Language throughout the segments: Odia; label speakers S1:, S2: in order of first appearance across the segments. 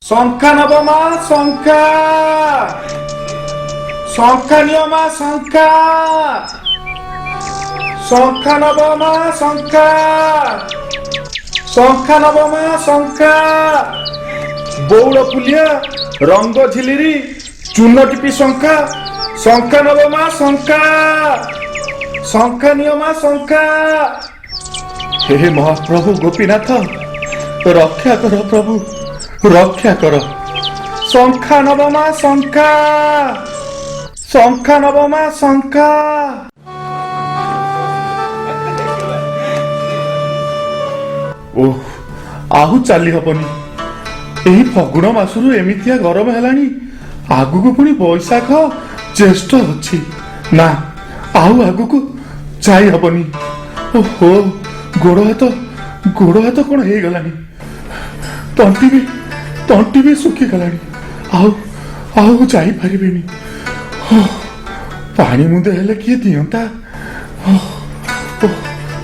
S1: शंखा नब मा शंखा शंखा नियो मा शंखा शंखा नब मा शंखा शंखा नब मा शंखा बौड़ फुलिया रंग झिलिरी चून टिपी शंखा शंखा नब मा शंखा शंखा नियो मा शंखा। हे महाप्रभु गोपीनाथ रक्षा कर प्रभु रक्षा कर। शंखा नब मा शंखा शंखा नब मा शंखा। ओह आहु चाली हबनी एही फगुण मासरु एमितिया गरम हेलानी आगुकु पुनी बैशाख ज्येष्ठ अछि ना आहु आगुकु जाई हबनी। ओहो गोड़ हाथ कौन हे गलानी तंटी भी सुखी गलानी आउ आउ जाई परिबेनी। पानी मुंदे हेले किए दियंता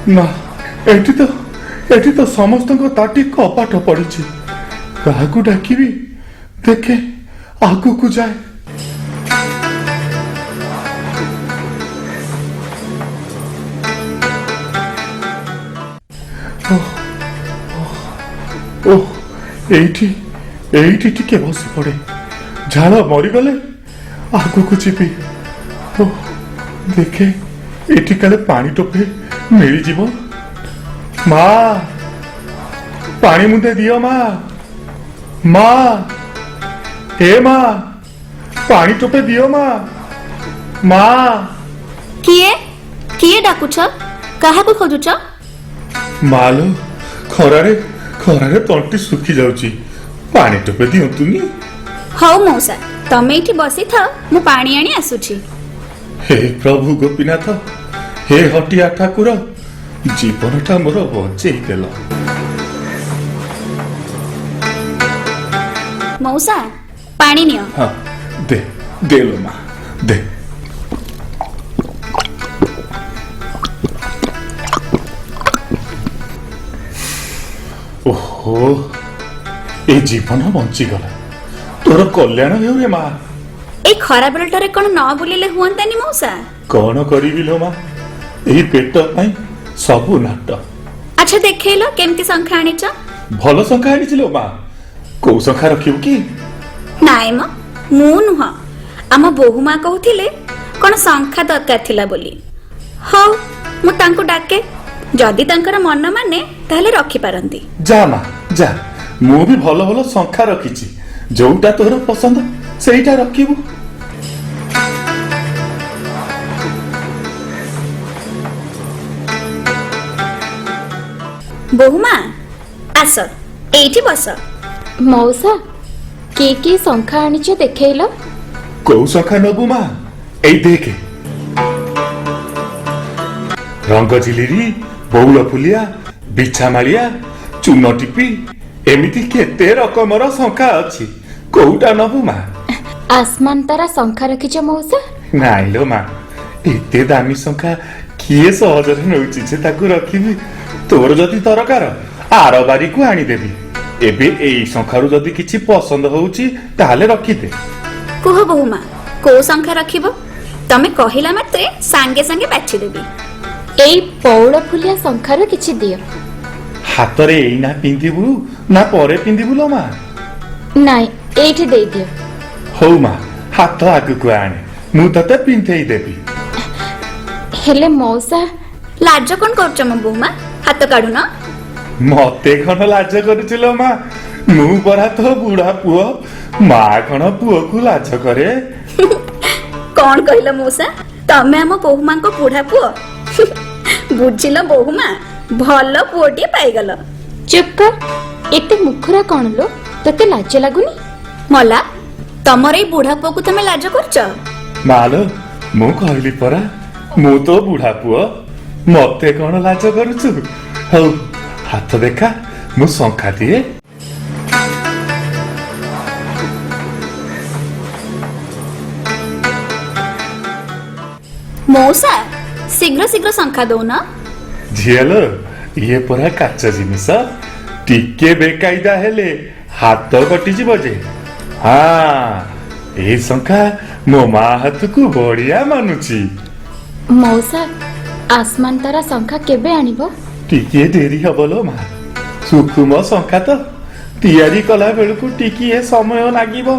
S1: ना एठी तो समस्त ताटी कपाट पड़ी काहाकू डाकिबी देखे आगू को जाए। ओह एठी टिके बसी पड़े झाल मरीगले आगू को जीवी। ओह देखे एठी काले पानी टोपे मिल जीवो। माँ पानी मुंदे दियो माँ हे माँ पानी टोपे दियो माँ।
S2: किए डाकुछ काहाकू खोजुछ?
S1: मालो खरारे तंटी सुखी जाउची पानी टोपे दियंतुनी।
S2: हौ मौसा तमे एठी बसी था मु पानी आनी आसुची।
S1: हे प्रभु गोपीनाथ हे हटिया ठाकुर जीवनटा मोर बचेई देल।
S2: मौसा पानी नियो।
S1: हाँ दे लो माँ दे। ओहो ए जीवन बंचीगला तोर कल्याण हेउ रे माँ।
S2: ए खरा बेलटारे कोन न बुलिले हुअंतानी मौसा?
S1: कौन करिबि लो माँ एही पेट पई सबु नाट।
S2: अच्छा देखैलो केमती संख्या आनिछ?
S1: भल संख्या आनिछि लो माँ। को संख्या रखिबु की?
S2: नाइ म मु नुह आम बोहू माँ कहूथिले कोन संख्या दरकार थिला बोली। हौ मु तांको डाके जदि तांकर मन माने ताहले रखि पारंती।
S1: जा माँ जा मु भी भल भल संख्या रखिछि जोटा तोर पसंद सेईटा रखिबु।
S2: बोहू माँ आस एठी बस।
S3: मौसा के संख्या आनिछ देखैलो?
S1: को संख्या नबु माँ एई देखे रंग झिलिरी बौल फुलिया बिछा मालिया चून टिपी एमिति केते रकमर संख्या अछि कोउटा नबु माँ?
S3: आसमान तारा संख्या रखिछ मौसा?
S1: नाइ लो माँ एते दामी संख्या किए सहजरे नउछि जे ताकू रखिबी। तोर जदि दरकार आर बारी को आनी देबी एबे एई संख्यारु जदि किछि पसंद होउछि ताहाले रखि दे।
S2: कुह बोहू माँ को संख्या रखिबो तमे कहिला मात्रे सांगे सांगे बाछि देबी।
S3: एई पौड़ फुलिया संख्यार किछि दियो।
S1: हातरे एइना पिंदिबु ना परे पिंदिबु लो माँ?
S3: नाइ एठी दे दियो।
S1: हौ माँ हाथ आगु आणे मु तते पिंथेई देबी।
S3: हेले मौसा
S2: लाज कोन करछ म बोहू माँ हाथ काढु न।
S1: मते कौन लाज करुचिलो माँ मु परा तो बुढ़ा पुओ माँ कौन पुओ को लाज करे।
S2: कौन कहला मौसा तमे हम बोहू माँ को बुढ़ा पुओ? बुझिल बोहू माँ भल पुओटी पाइगल।
S3: चुप कर एते मुखरा कोन लो तते लाज लागुनी?
S2: मला तमर ए बुढ़ा पुओ को तमे लाज करछ?
S1: मालो मु कहली परा मु तो बुढ़ा पुओ मते कौन लाज करुछु। हौ हाथ देखा मु संख्या दिए।
S2: मौसा शीघ्र शीघ्र संख्या दो ना।
S1: झिएलो ये परा काच जिनिस टिके बेकायदा हेले ହାତ କଟିଯିବ ଯେ। ହଁ, ଏଇ ଶଙ୍ଖା ମୋ ମା ହାତକୁ ବଢିଆ ମାନୁଛି।
S3: ମଉସା ଆସମାନ ତାରା ଶଙ୍ଖା କେବେ ଆଣିବ?
S1: ଟିକିଏ ଡେରି ହବ ଲୋ ମା। ସୁକୁମ ଶଙ୍ଖା ତ ତିଆରି କଲା ବେଳକୁ ଟିକିଏ ସମୟ ଲାଗିବ।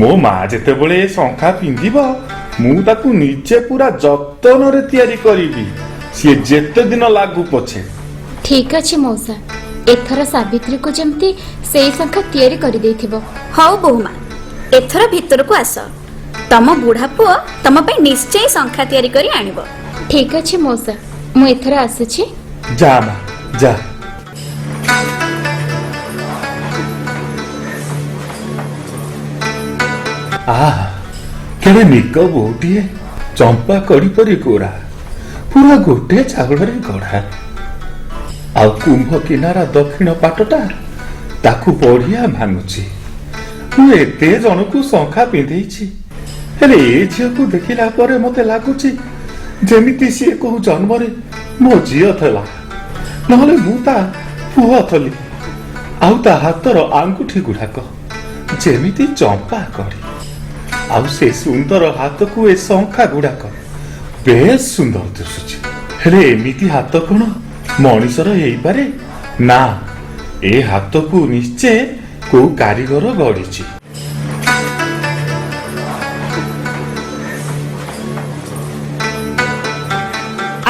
S1: ମୋ ମା ଯେତେବେଳେ ଏ ଶଙ୍ଖା ପିନ୍ଧିବ ମୁଁ ତାକୁ ନିଜେ ପୁରା ଯତ୍ନରେ ତିଆରି କରିବି, ସିଏ ଯେତେ ଦିନ ଲାଗୁ ପଛେ।
S3: ଠିକ ଅଛି ମଉସା, ଏଥର ସାବିତ୍ରୀକୁ ଯେମିତି ସେଇ ଶଙ୍ଖା ତିଆରି କରିଦେଇଥିବ।
S2: ହଉ ବୋହୁମା, ଏଥର ଭିତରକୁ ଆସ। ତମ ବୁଢା ପୁଅ ତମ ପାଇଁ ନିଶ୍ଚୟ ଶଙ୍ଖା ତିଆରି କରି ଆଣିବ।
S3: ଠିକ ଅଛି ମଉସା, ମୁଁ ଏଥର ଆସୁଛି।
S1: ଯା ମା ଯା। କେବେ ନିକ ବୋଉଟିଏ, ଚମ୍ପା କଡି ପରି ଗୋରା, ପୁରା ଗୋଟେ ଚାଉଳରେ ଗଢା। ଆଉ କୁମ୍ଭ କିନାରା ଦକ୍ଷିଣ ପାଟଟା ତାକୁ ବଢିଆ ମାନୁଛି। ମୁଁ ଏତେ ଜଣକୁ ଶଙ୍ଖା ପିନ୍ଧେଇଛି, ହେଲେ ଏ ଝିଅକୁ ଦେଖିଲା ପରେ ମତେ ଲାଗୁଛି ଯେମିତି ସିଏ କୋଉ ଜନ୍ମରେ ମୋ ଝିଅ ଥିଲା, ନହେଲେ ମୁଁ ତା ପୁଅ ଥଲି। ଆଉ ତା ହାତର ଆଙ୍ଗୁଠି ଗୁଡାକ ଯେମିତି ଚମ୍ପା କଡି, ଆଉ ସେ ସୁନ୍ଦର ହାତକୁ ଏ ଶଙ୍ଖା ଗୁଡାକ ବେଶ ସୁନ୍ଦର ଦିଶୁଛି। ହେଲେ ଏମିତି ହାତ କଣ ମଣିଷର ହେଇପାରେ? ନା, ଏ ହାତକୁ ନିଶ୍ଚୟ କୋଉ କାରିଗର ଗଢିଛି।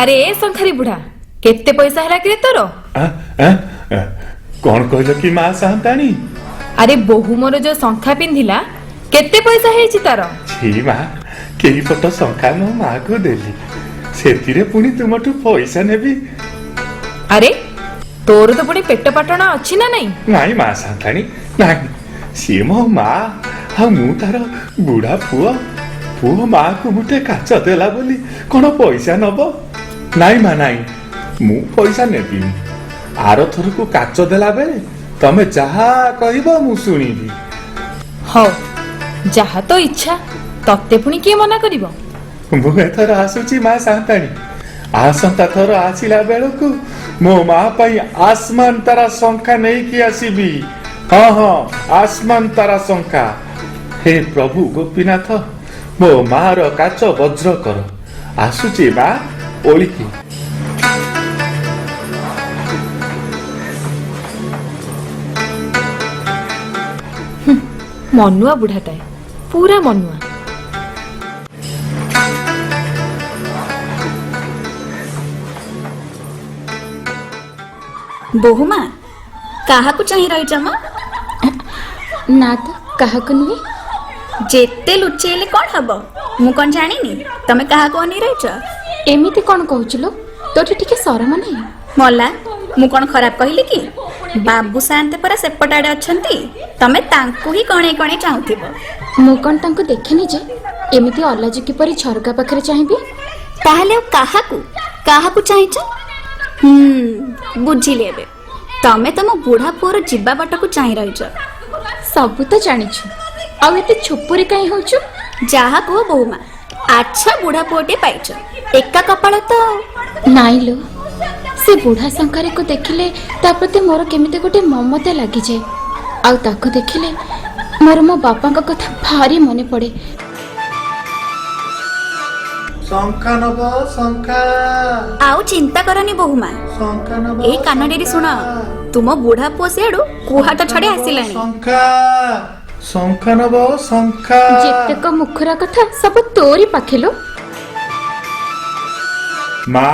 S4: ଆରେ ଏ ଶଙ୍ଖାରୀ ବୁଢା, କେତେ ପଇସା ହେଲା କି ତୋର?
S1: କଣ କହିଲ କି ମା ସାନ୍ତାଣୀ?
S4: ଆରେ ବୋହୁ ମୋର ଯୋଉ ଶଙ୍ଖା ପିନ୍ଧିଲା, କେତେ ପଇସା ହେଇଛି ତାର?
S1: ଛି ମା, କେଇ ପଟ ଶଙ୍ଖା ମୋ ମାକୁ ଦେଲି, ସେଥିରେ ପୁଣି ତୁମଠୁ ପଇସା ନେବି?
S4: ଆରେ ତୋର ତ ପୁଣି ପେଟ ପାଟଣା ଅଛି ନା ନାଇଁ?
S1: ନାଇଁ ମା ସାନ୍ତାଣୀ, ନାହିଁ। ସିଏ ମୋ ମା, ଆଉ ମୁଁ ତାର ବୁଢା ପୁଅ। ପୁଅ ମାକୁ ମୁଠେ କାଚ ଦେଲା ବୋଲି କଣ ପଇସା ନବ? ନାଇଁ ମା ନାଇଁ, ମୁଁ ପଇସା ନେବିନି। ଆର ଥରକୁ କାଚ ଦେଲା ବେଳେ ତମେ ଯାହା କହିବ ମୁଁ ଶୁଣିବି।
S4: ହଉ, ଯାହା ତ ଇଚ୍ଛା, ତତେ ପୁଣି କିଏ ମନା କରିବ?
S1: ମୁଁ ଏଥର ଆସୁଛି ମା ସାନ୍ତାଣୀ। ଆସନ୍ତା ଥର ଆସିଲା ବେଳକୁ ମୋ ମା ପାଇଁ ଆସମାନ ତାରା ଶଙ୍ଖା ନେଇକି ଆସିବି। ହଁ ହଁ, ଆସମାନ ତାରା ଶଙ୍ଖା। ହେ ପ୍ରଭୁ ଗୋପୀନାଥ, ମୋ ମା ର କାଚ ବଜ୍ର କର। ଆସୁଛି ମା ଓଳିକି।
S4: ମନୁଆ ବୁଢାଟାଏ, ପୁରା ମନୁଆ।
S2: ବୋହୁମା, କାହାକୁ ଚାହିଁ ରହିଛ ମା?
S3: ନା ତ, କାହାକୁ ନୁହେଁ।
S2: ଯେତେ ଲୁଚେଇଲେ କଣ ହବ? ମୁଁ କଣ ଜାଣିନି ତମେ କାହାକୁ ଅନେଇ ରହିଛ?
S3: ଏମିତି କଣ କହୁଛୁ? ତୋଠି ଟିକେ ସରମ ନାହିଁ?
S2: ମଲା, ମୁଁ କଣ ଖରାପ କହିଲି କି? ବାବୁ ସାନ୍ତେ ପରା ସେପଟ ଆଡେ ଅଛନ୍ତି, ତମେ ତାଙ୍କୁ ହିଁ କଣେଇ କଣେଇ ଚାହୁଁଥିବ।
S3: ମୁଁ କଣ ତାଙ୍କୁ ଦେଖିନି ଯେ ଏମିତି ଅଲାଜି କିପରି ଝରକା ପାଖରେ ଚାହିଁବି?
S2: ତାହେଲେ ଆଉ କାହାକୁ କାହାକୁ ଚାହିଁଛ? ବୁଝିଲି ଏବେ। ତମେ ତମ ବୁଢା ପୁଅର ଯିବା ବାଟକୁ ଚାହିଁ ରହିଛ।
S3: ସବୁ ତ ଜାଣିଛୁ, ଆଉ ଏତେ ଛୁପୁରି କାହିଁ ହଉଛୁ?
S2: ଯାହା କୁହ ବୋହୁମା, ଆଚ୍ଛା ବୁଢା ପୁଅଟେ ପାଇଛ, ଏକା କପାଳ ତ।
S3: ନାଇଁ ଲୋ, ସେ ବୁଢା ଶଙ୍ଖାରୀକୁ ଦେଖିଲେ ତା ପ୍ରତି ମୋର କେମିତି ଗୋଟେ ମମତା ଲାଗିଯାଏ। ଆଉ ତାକୁ ଦେଖିଲେ ମୋର ମୋ ବାପାଙ୍କ କଥା ଭାରି ମନେ ପଡେ।
S1: ଶଙ୍ଖା ନବ ଶଙ୍ଖା।
S2: ଆଉ ଚିନ୍ତା କରନି ବୋହୁମା,
S1: ଶଙ୍ଖା ନବ।
S2: ଏଇ କାନଡେରି ଶୁଣ, ତୁମ ବୁଢା ପୁଅ ସିଆଡୁ କୁହାଟ ଛଡି ଆସିଲାଣି।
S1: ଶଙ୍ଖା, ଶଙ୍ଖା ନବ ଶଙ୍ଖା।
S3: ଯେତେକ ମୁଖରା କଥା ସବୁ ତୋରି ପାଖେ ଲୋ।
S1: ମା,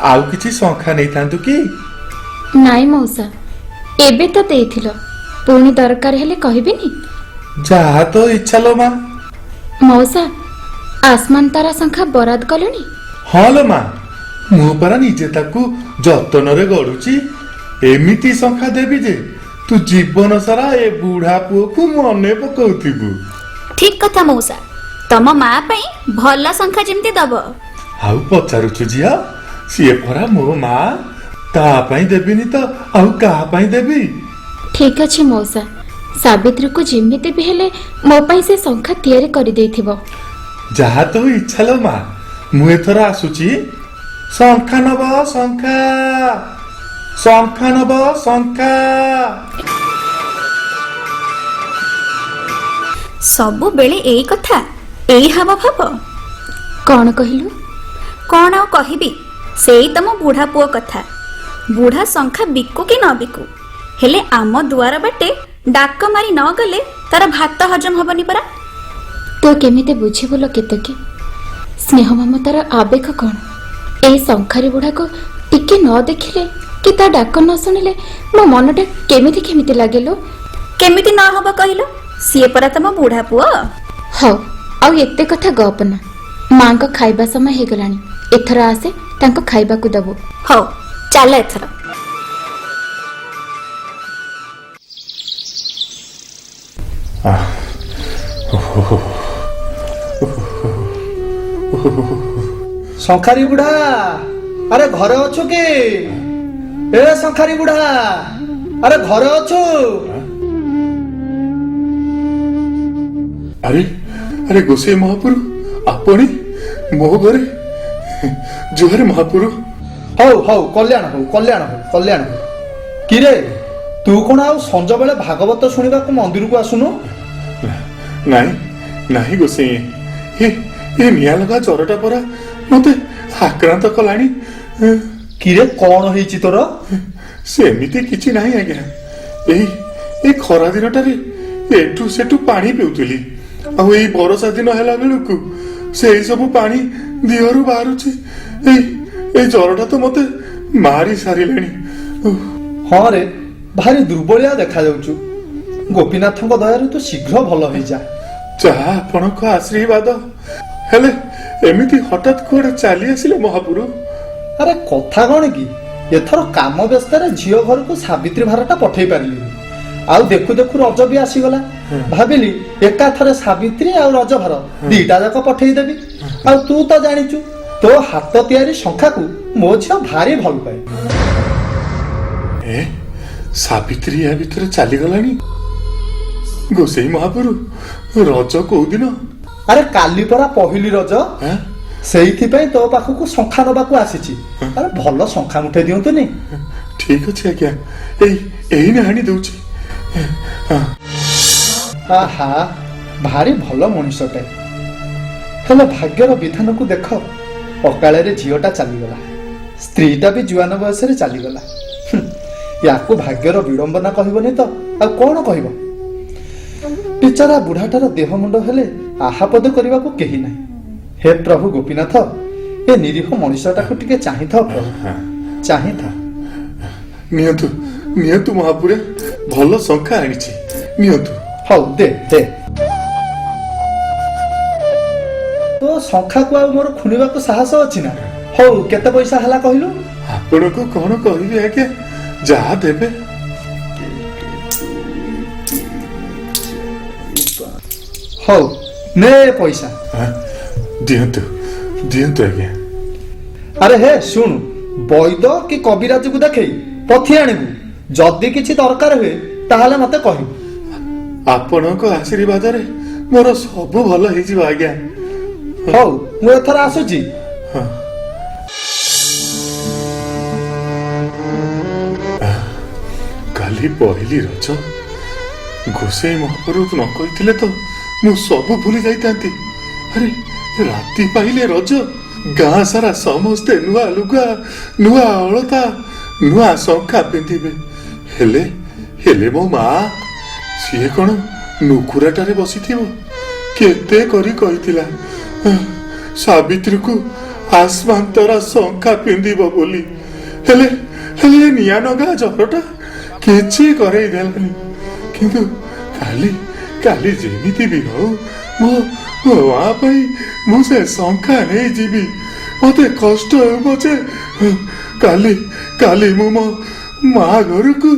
S1: ଆଉ କିଛି ଶଙ୍ଖା ନେଇଥାନ୍ତୁ କି?
S3: ନାଇଁ ମଉସା, ଏବେ ତ ଦେଇଥିଲ, ପୁଣି ଦରକାର ହେଲେ କହିବିନି।
S1: ଯାହା ତ ଇଚ୍ଛା ଲୋ ମା।
S3: ମଉସା, ଆସମାନ ତାରା ଶଙ୍ଖା ବରାଦ କଲେଣି?
S1: ହଁ ଲୋ ମା, ମୁଁ ପରା ନିଜେ ତାକୁ ଯତ୍ନରେ ଗଢୁଛି। ଏମିତି ଶଙ୍ଖା ଦେବି ଯେ ତୁ ଜୀବନ ସାରା ଏ ବୁଢା ପୁଅକୁ ମନେ ପକଉଥିବୁ।
S2: ଠିକ କଥା ମଉସା, ତମ ମା ପାଇଁ ଭଲ ଶଙ୍ଖା ଯେମିତି ଦବ।
S1: ଆଉ ପଚାରୁଛୁ ଝିଅ, ସିଏ ପରା ମୋ ମା, ତା ପାଇଁ ଦେବିନି ତ ଆଉ କାହା ପାଇଁ ଦେବି?
S3: ଠିକ ଅଛି ମଉସା, ସାବିତ୍ରୀକୁ ଯେମିତି ବି ହେଲେ ମୋ ପାଇଁ ସେ ଶଙ୍ଖା ତିଆରି କରିଦେଇଥିବ।
S1: ଯାହା ତ ଇଚ୍ଛା ଲୋ ମା, ମୁଁ ଏଥର ଆସୁଛି। ଶଙ୍ଖା ନବ ଶଙ୍ଖା, ଶଙ୍ଖା ନବ ଶଙ୍ଖା।
S2: ସବୁବେଳେ ଏଇ କଥା, ଏଇ ହାବ ଭାବ।
S3: କ'ଣ କହିଲୁ?
S2: କ'ଣ ଆଉ କହିବି, ସେଇ ତମ ବୁଢ଼ା ପୁଅ କଥା। ବୁଢ଼ା ଶଙ୍ଖା ବିକୁ କି ନ ବିକୁ, ହେଲେ ଆମ ଦୁଆର ବାଟେ ଡାକ ମାରି ନ ଗଲେ ତାର ଭାତ ହଜମ ହବନି ପରା।
S3: ତୁ କେମିତି ବୁଝିବୁ ଲୋ କେତକୀ? ସ୍ନେହ ମମତାର ଆବେଗ କ'ଣ? ଏଇ ଶଙ୍ଖାରୀ ବୁଢ଼ାକୁ ଟିକେ ନ ଦେଖିଲେ କି ତା ଡାକ ନ ଶୁଣିଲେ ମୋ ମନଟା କେମିତି କେମିତି ଲାଗେ ଲୋ।
S2: କେମିତି ନ ହବ କହିଲ, ସିଏ ପରା ତମ ବୁଢ଼ା ପୁଅ।
S3: ହଉ, ଆଉ ଏତେ କଥା ଗପନା। ମାଙ୍କ ଖାଇବା ସମୟ ହେଇଗଲାଣି, ଏଥର ଆସେ ତାଙ୍କୁ ଖାଇବାକୁ ଦବୁ।
S2: ହଉ ଚାଲ ଏଥର।
S5: ଶଙ୍ଖାରୀ ବୁଢା, ଆରେ ଘରେ ଅଛୁ କି? ଏ ଶଙ୍ଖାରୀ ବୁଢା, ଆରେ ଘରେ ଅଛୁ?
S1: ଆରେ ଆରେ ଗୋସାଇ ମହାପୁରୁ, ଆପଣି ମୋ ଘରେ? ଜୁହାର ମହାପୁରୁ।
S5: ହଉ ହଉ, କଲ୍ୟାଣ ହଉ, କଲ୍ୟାଣ ହଉ, କଲ୍ୟାଣ ହଉ। କିରେ, ତୁ କଣ ଆଉ ସଞ୍ଜ ବେଳେ ଭାଗବତ ଶୁଣିବାକୁ ମନ୍ଦିରକୁ ଆସୁନୁ?
S1: ନାଇଁ ନାହିଁ ଗୋସାଇ, ଏ ନିଆଁ ଲଗା ଜ୍ୱରଟା ପରା ମତେ ଆକ୍ରାନ୍ତ କଲାଣି।
S5: କିରେ, କଣ ହେଇଛି ତୋର?
S1: ସେମିତି କିଛି ନାହିଁ ଆଜ୍ଞା, ଏଇ ଖରା ଦିନଟାରେ ଏଠୁ ସେଠୁ ପାଣି ପିଉଥିଲି, ଆଉ ଏଇ ବର୍ଷା ଦିନ ହେଲା ବେଳକୁ ସେଇ ସବୁ ପାଣି ଦିହରୁ ବାହାରୁଛି। ଏଇ ଜ୍ୱରଟା ତ ମତେ ମାରି ସାରିଲାଣି।
S5: ହଁ ରେ, ଭାରି ଦୁର୍ବଳିଆ ଦେଖାଯାଉଛୁ। ଗୋପୀନାଥଙ୍କ ଦୟାରୁ ତୁ ଶୀଘ୍ର ଭଲ ହେଇଯା।
S1: ଯାହା ଆପଣଙ୍କ ଆଶୀର୍ବାଦ। ହେଲେ ଏମିତି ହଠାତ୍ କୁଆଡେ ଚାଲି ଆସିଲେ ମହାପୁରୁ?
S5: ଆରେ କଥା କଣ କି, ଏଥର କାମ ବ୍ୟସ୍ତରେ ଝିଅ ଘରକୁ ସାବିତ୍ରୀ ଭାରଟା ପଠେଇ ପାରିଲିନି। ଆଉ ଦେଖୁ ଦେଖୁ ରଜ ବି ଆସିଗଲା, ଭାବିଲି ଏକାଥରେ ସାବିତ୍ରୀ ଆଉ ରଜ ଭାର ଦିଟା ଯାକ ପଠେଇଦେବି। ଆଉ ତୁ ତ ଜାଣିଛୁ, ତୋ ହାତ ତିଆରି ଶଙ୍ଖାକୁ ମୋ ଝିଅ ଭାରି ଭଲ ପାଏ।
S1: ସାବିତ୍ରୀ ୟା ଭିତରେ ଚାଲିଗଲାଣି? ଗୋସାଇ ମହାପୁରୁ, ରଜ କୋଉ ଦିନ?
S5: ଆରେ କାଲି ପରା ପହିଲି ରଜ, ସେଇଥିପାଇଁ ତୋ ପାଖକୁ ଶଙ୍ଖା ନବାକୁ ଆସିଛି। ଆରେ ଭଲ ଶଙ୍ଖା ମୁଠେ ଦିଅନ୍ତୁନି?
S1: ଠିକ ଅଛି ଆଜ୍ଞା, ଏଇନେ ଆଣି ଦଉଛି।
S5: ଆହା, ଭାରି ଭଲ ମଣିଷଟେ। ହେଲେ ଭାଗ୍ୟର ବିଧାନକୁ ଦେଖ, ଅକାଳରେ ଝିଅଟା ଚାଲିଗଲା, ସ୍ତ୍ରୀଟା ବି ଜୁଆନ ବୟସରେ ଚାଲିଗଲା। ୟାକୁ ଭାଗ୍ୟର ବିଡ଼ମ୍ବନା କହିବନି ତ ଆଉ କଣ କହିବ? ବିଚାରା ବୁଢାଟାର ଦେହ ମୁଣ୍ଡ ହେଲେ ଆହାପଦ କରିବାକୁ କେହି ନାହିଁ। ହେ ପ୍ରଭୁ ଗୋପୀନାଥ, ଏ ନିରୀହ ମଣିଷଟାକୁ ଟିକେ ଚାହିଁଥାଅ ପ୍ରଭୁ, ଚାହିଁଥା।
S1: ନିଅନ୍ତୁ ନିଅନ୍ତୁ ମହାପୁରେ, ଭଲ ଶଙ୍ଖା ଆଣିଛି, ନିଅନ୍ତୁ।
S5: ହଉ ଦେ ଦେ। ତୋ ଶଙ୍ଖାକୁ ଆଉ ମୋର ଖୁଣିବାକୁ ସାହସ ଅଛି ନା? ହଉ, କେତେ ପଇସା ହେଲା କହିଲୁ?
S1: ଆପଣଙ୍କୁ କଣ କହିବି ଆଜ୍ଞା, ଯାହା ଦେବେ।
S5: ହଉ ନେ ପଇସା।
S1: ଦିଅନ୍ତୁ ଦିଅନ୍ତୁ ଆଜ୍ଞା।
S5: ଆରେ ହେ ଶୁଣୁ, ବୈଦ କି କବିରାଜକୁ ଦେଖେଇ ପଥି ଆଣିବୁ। ଯଦି କିଛି ଦରକାର ହୁଏ ତାହେଲେ ମତେ କହିବୁ।
S1: ଆପଣଙ୍କ ଆଶୀର୍ବାଦରେ ମୋର ସବୁ ଭଲ ହେଇଯିବ ଆଜ୍ଞା।
S5: ହଉ, ମୁଁ ଏଥର ଆସୁଛି।
S1: କାଲି ପହିଲି ରଜ, ଗୋସାଇ ମହାପୁରୁ ନ କହିଥିଲେ ତ ମୁଁ ସବୁ ଭୁଲି ଯାଇଥାନ୍ତି। ଆରେ ରାତି ପାଇଲେ ରଜ, ଗାଁ ସାରା ସମସ୍ତେ ନୂଆ ଲୁଗା, ନୂଆ ଅଳତା, ନୂଆ ଶଙ୍ଖା ପିନ୍ଧିବେ। ହେଲେ ହେଲେ ମୋ ମା, ସିଏ କଣ ନୁଖୁରାଟାରେ ବସିଥିବ? କେତେ କରି କହିଥିଲା ସାବିତ୍ରୀକୁ ଆସମାନ୍ତରା ଶଙ୍ଖା ପିନ୍ଧିବ ବୋଲି, ହେଲେ ହେଲେ ନିଆଁ ନଗା ଜ୍ୱରଟା କିଛି କରେଇ ଦେଲାନି। କିନ୍ତୁ କାଲି କାଲି ଯେମିତି ବି ହଉ ମୋ ମା ପାଇଁ ମୁଁ ସେ ଶଙ୍ଖା ନେଇଯିବି, ମତେ କଷ୍ଟ ହେଉ ପଛେ। କାଲି କାଲି ମୁଁ ମୋ ମା ଘରକୁ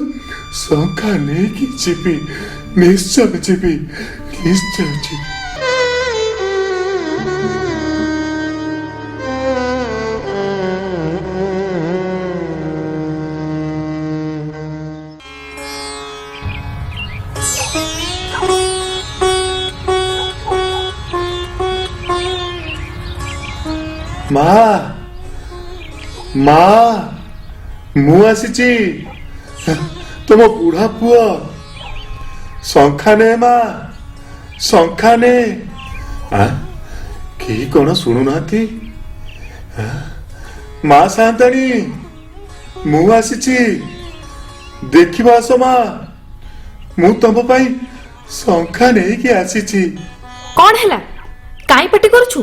S1: ଶଙ୍ଖା ନେଇକି ଯିବି, ନିଶ୍ଚୟ ଯିବି, ନିଶ୍ଚୟ ଯିବି। ମା ମା, ମୁଁ ଆସିଛି, ତମ ବୁଢା ପୁଅ। ଶଙ୍ଖା ନେ ମା, ଶଙ୍ଖା ନେ କେହି କଣ ଶୁଣୁନାହାନ୍ତି? ମା ସାନ୍ତାଣୀ, ମୁଁ ଆସିଛି, ଦେଖିବା ଆସ ମା, ମୁଁ ତମ ପାଇଁ ଶଙ୍ଖା ନେଇକି ଆସିଛି।
S4: କଣ ହେଲା? କାଇଁ ପାଟି କରୁଛୁ?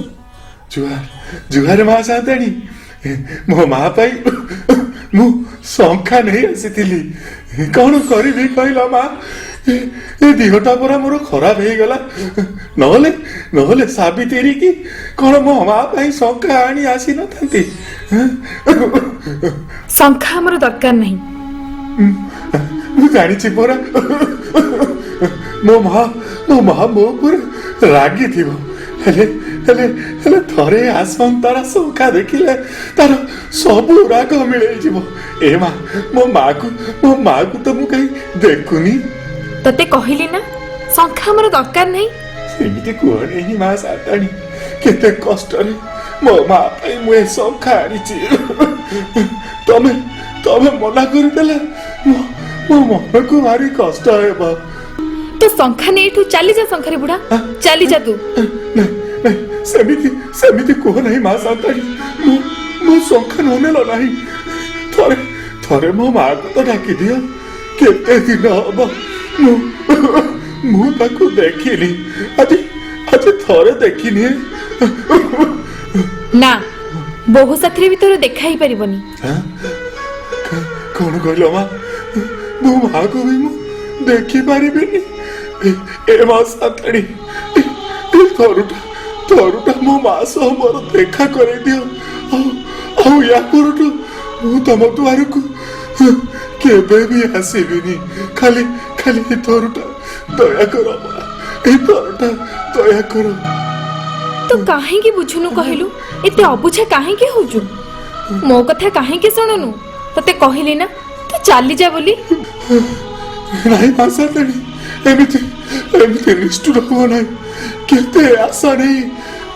S1: ଜୁହାର ଜୁହାର ମା ସାନ୍ତାଣୀ, ମୋ ମା ପାଇଁ ମୁଁ ଶଙ୍ଖା ନେଇ ଆସିଥିଲି। କଣ କରିବି କହିଲ ମା, ଏ ଦେହଟା ପରା ମୋର ଖରାପ ହେଇଗଲା। ନହେଲେ ନହେଲେ ସାବିତ୍ରୀ କି କଣ ମୋ ମା ପାଇଁ ଶଙ୍ଖା ଆଣି ଆସିନଥାନ୍ତି?
S4: ଶଙ୍ଖା ଆମର ଦରକାର ନାହିଁ।
S1: ମୁଁ ଜାଣିଛି ପରା, ମୋ ମା ମୋ ଉପରେ ରାଗିଥିବ। ହେଲେ ହେଲେ ହେଲେ ଥରେ ଆସନ୍ତାର ଶଙ୍ଖା ଦେଖିଲେ ତାର ସବୁ ରାଗ ମିଳେଇଯିବ। ଏ ମା, ମୋ ମାକୁ ତ ମୁଁ କାହିଁ ଦେଖୁନି।
S4: ତତେ କହିଲି ନା ଶଙ୍ଖା ଆମର ଦରକାର ନାହିଁ।
S1: ସେମିତି କୁହନି ମା ସାନ୍ତାଣୀ, କେତେ କଷ୍ଟରେ ମୋ ମା ପାଇଁ ମୁଁ ଏ ଶଙ୍ଖା ଆଣିଛି। ତମେ ମନା କରିଦେଲେ ମୋ ମନକୁ ଭାରି କଷ୍ଟ ହେବ।
S4: ତୁ ଶଙ୍ଖା ନେଇ ଏଠୁ ଚାଲିଯା। ଶଙ୍ଖାରେ ବୁଢା, ଚାଲିଯା ତୁ।
S1: ସେମିତି କୁହ ନାହିଁ ମା ସାନ୍ତାଣୀ, ମୁଁ ଶଙ୍ଖା ନ ନେଲ ନାହିଁ। ଥରେ ମୋ ମାକୁ ତ ଡାକି ଦିଅ। କେତେ ଦିନ ହବ ମୁଁ ତାକୁ ଦେଖିନି। ଆଜି ଥରେ ଦେଖିନି।
S4: ନା, ବୋହୂ ସାଥିରେ ବି ତୋର ଦେଖା ହେଇପାରିବନି।
S1: କଣ କହିଲ ମା? ମୋ ମାକୁ ବି ମୁଁ ଦେଖିପାରିବିନି? ଏ ମା ସାନ୍ତାଣୀ, ଥରୁଟା ମୋ ମା ସହ ମୋର ଦେଖା କରେଇ ଦିଅ। ଆଉ ୟା ପରଠୁ ମୁଁ ତମ ଦୁଆରକୁ କେବେ ବି ଆସିବିନି। ଖାଲି ଏ ଥରୁଟା ଦୟା କର ମା, ଏ ଥରୁଟା ଦୟା କର।
S4: ତୁ କାହିଁକି ବୁଝୁନୁ କହିଲୁ? ଏତେ ଅବୁଝା କାହିଁକି ହଉଛୁ? ମୋ କଥା କାହିଁକି ଶୁଣୁନୁ? ତତେ କହିଲି ନା ତୁ ଚାଲିଯା ବୋଲି।
S1: ନାଇଁ ମା ସାନ୍ତାଣୀ, ଏମିତି ନିଷ୍ଠୁର ହୁଅ ନାହିଁ। କେତେ ଆଶା ନେଇ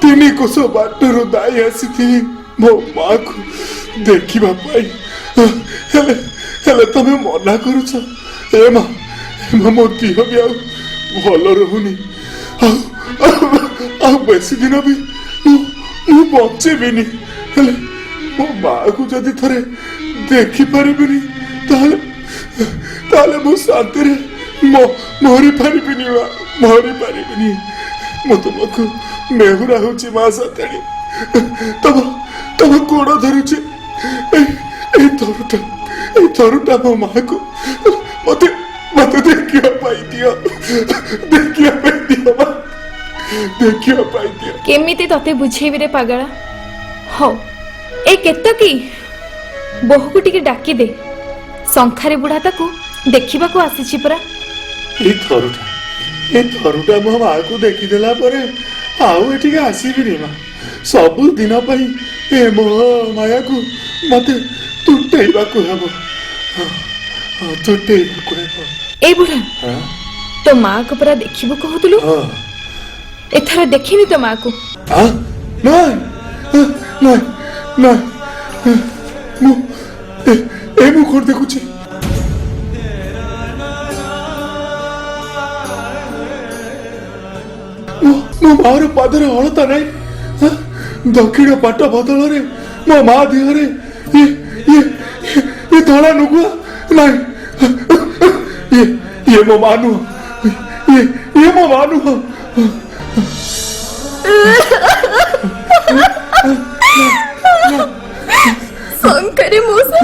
S1: 3 କୋଶ ବାଟରୁ ଦାଇ ଆସିଥିଲି ମୋ ମାକୁ ଦେଖିବା ପାଇଁ। ହେଲେ ତମେ ମନା କରୁଛ। ଏ ମା, ମୋ ଦେହ ବି ଆଉ ଭଲ ରହୁନି। ଆଉ ବେଶୀ ଦିନ ବି ମୁଁ ବଞ୍ଚିବିନି। ହେଲେ ମୋ ମାକୁ ଯଦି ଥରେ ଦେଖିପାରିବିନି ତାହେଲେ ମୁଁ ଶାନ୍ତିରେ ମରିପାରିବିନି ମା, ମରିପାରିବିନି। ମୁଁ ତୁମକୁ ନେହୁରା ହଉଛି ମା ସାନ୍ତାଣୀ। ତମ ଗୋଡ଼ ଧରୁଛି। ଏଇ ଥରୁଟା ମୋ ମାକୁ ମତେ ଦେଖିବା ପାଇଁ ଦିଅ। ଦେଖିବା ପାଇଁ ଦିଅ।
S4: କେମିତି ତତେ ବୁଝେଇବି ରେ ପାଗଳା? ହଉ, ଏ କେତକି ବୋହୂକୁ ଟିକେ ଡାକିଦେ। ଶଙ୍ଖାରେ ବୁଢା ତାକୁ ଦେଖିବାକୁ ଆସିଛି ପରା।
S1: ଏଇ ଥରୁଟା ମୋ ମାକୁ ଦେଖିଦେଲା ପରେ ଆଉ ଏଠିକି ଆସିବିନି ମା। ସବୁ ଦିନ ପାଇଁ ଏ ମୋହ ମାୟାକୁ ମତେ ତୁଟେଇବାକୁ ହେବ।
S4: ଏ ବୁଢା, ତୋ ମାକୁ ପରା ଦେଖିବୁ କହୁଥିଲୁ। ଏଥର ଦେଖିନି ତୋ ମାକୁ।
S1: ନାଇଁ, ମୁଁ କଣ ଦେଖୁଛି? ମୋ ମାର ପାଦରେ ଅଳତା ନାହିଁ। ଦକ୍ଷିଣ ପାଟ ବଦଳରେ ମୋ ମା ଦେହରେ ଏ ଧଳା ନୁଗୁଆ ନାହିଁ। ଇଏ ମୋ ମା ନୁହଁ। ଇଏ ମୋ ମା ନୁହଁ।
S2: ଶଙ୍ଖାରେ ମଉସା,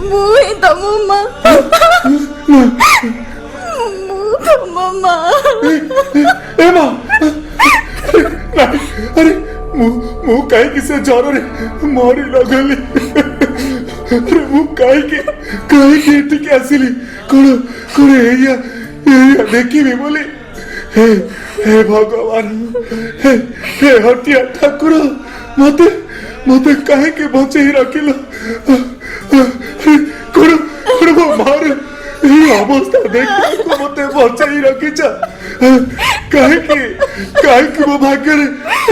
S2: ମୁଁ ହିଁ ତମ ମା। ମୁଁ ତମ ମା।
S1: ଏ ମା, ଆରେ ମୁଁ କାହିଁକି ସେ ଜ୍ୱରରେ ମରି ନଗଲି? ମୁଁ କାହିଁକି ଏଠିକି ଆସିଲି? କଣ ଏଇଆ ଦେଖିବି ବୋଲି? हे भगवान, हे हटिया ठाकुर, मते काहे के बचाई रखिल? मो मार अवस्था देख मते बचाई रखिच। काहे मो भाग्य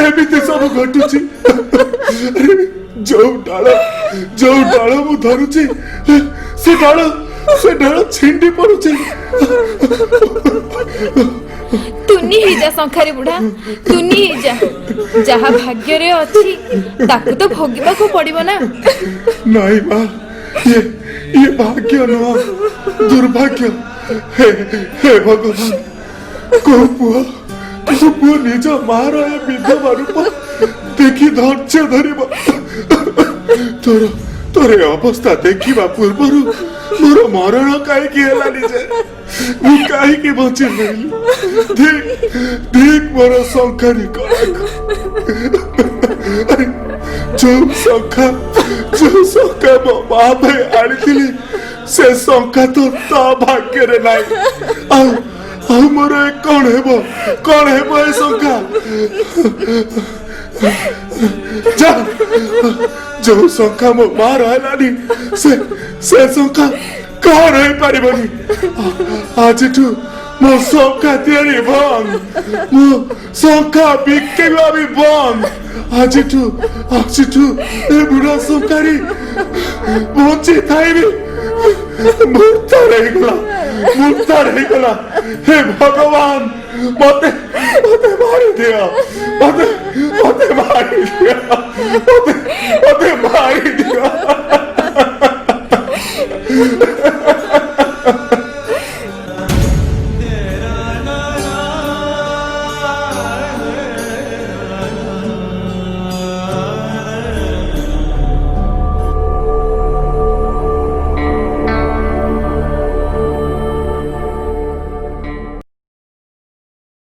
S1: एमती सब घटुची? जो डाल मु धरुची से डाल से डाल छिंडी पड़ुचे
S4: तुनी ही जा शंखारी बुढ़ा तुनी ही जा जहा भाग्य रे अछि ताकू तो भोगिबा को पड़िबो ना।
S1: नहीं बा ये भाग्य न दुर्भाग्य हे हे भगवान को पुआ निज मार ए विधवा रूप देखी धैर्य धरिब तोर तोर अवस्था देखिबा पूर्व मोर मरण काईकि हेलानी जे मु काईकि बची रहिली देख देख मोर शंखारी अरे जो शंखा मो माँ भाई आनी से शंखा तो ता भाग्य रे नाई ଆଉ ମୋର କଣ ହେବ ଏ ଶଙ୍ଖା ଯା ଯୋଉ ଶଙ୍ଖା ମୋ ମା ରହିଲାନି ସେ ଶଙ୍ଖା କାହାର ହେଇପାରିବନି ଆଜିଠୁ ମୋ ଶଙ୍ଖା ତିଆରି ବନ୍ଦ ମୋ ଶଙ୍ଖା ବିକିବା ବି ବନ୍ଦ ଆଜିଠୁ ଏ ବୁଢା ଶଙ୍ଖାରୀ ବଞ୍ଚି ଥାଇବି ମୂର୍ତ୍ତ ହେଇଗଲା हे भगवान मते मारी दिया